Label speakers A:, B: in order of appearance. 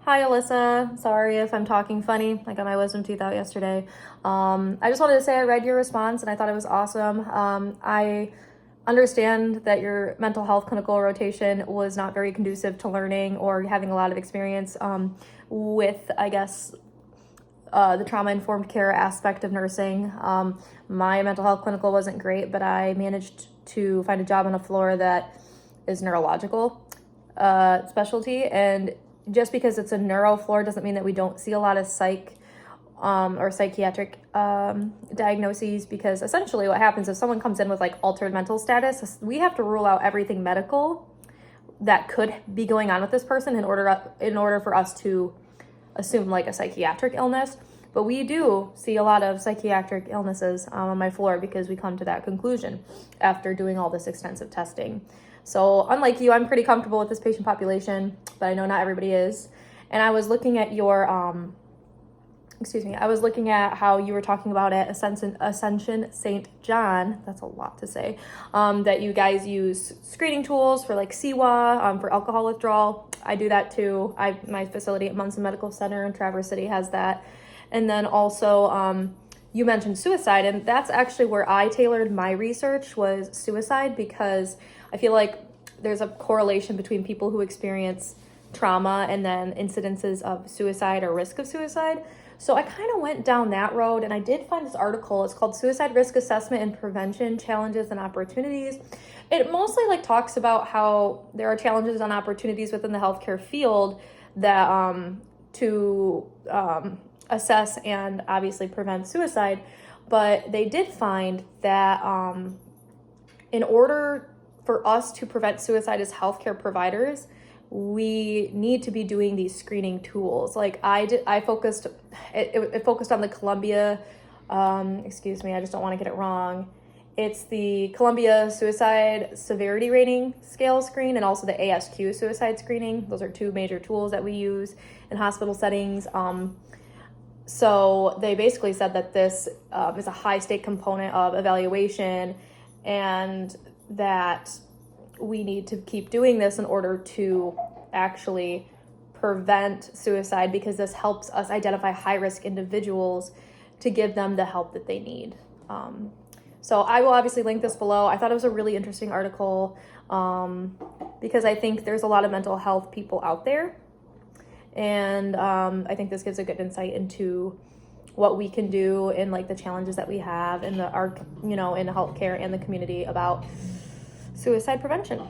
A: Hi, Alyssa. Sorry if I'm talking funny. I got my wisdom tooth out yesterday. I just wanted to say I read your response and I thought it was awesome. I understand that your mental health clinical rotation was not very conducive to learning or having a lot of experience with, I guess, the trauma-informed care aspect of nursing. My mental health clinical wasn't great, but I managed to find a job on a floor that is neurological specialty, and just because it's a neuro floor doesn't mean that we don't see a lot of psych or psychiatric diagnoses, because essentially what happens if someone comes in with like altered mental status, we have to rule out everything medical that could be going on with this person in order for us to assume like a psychiatric illness. But we do see a lot of psychiatric illnesses on my floor because we come to that conclusion after doing all this extensive testing. So unlike you, I'm pretty comfortable with this patient population, but I know not everybody is. And I was looking at your, I was looking at how you were talking about at Ascension St. John, that's a lot to say, that you guys use screening tools for like CWA, for alcohol withdrawal. I do that too. My facility at Munson Medical Center in Traverse City has that. And then also, you mentioned suicide, and that's actually where I tailored my research, was suicide, because I feel like there's a correlation between people who experience trauma and then incidences of suicide or risk of suicide. So I kind of went down that road, and I did find this article. It's called Suicide Risk Assessment and Prevention Challenges and Opportunities. It mostly like talks about how there are challenges and opportunities within the healthcare field that to assess and obviously prevent suicide. But they did find that in order for us to prevent suicide as healthcare providers, we need to be doing these screening tools. Like it focused on the Columbia, I just don't want to get it wrong. It's the Columbia Suicide Severity Rating Scale screen and also the ASQ suicide screening. Those are two major tools that we use in hospital settings. So they basically said that this is a high stake component of evaluation, and that we need to keep doing this in order to actually prevent suicide, because this helps us identify high-risk individuals to give them the help that they need. So I will obviously link this below. I thought it was a really interesting article because I think there's a lot of mental health people out there. And I think this gives a good insight into what we can do and like the challenges that we have in in healthcare and the community about suicide prevention.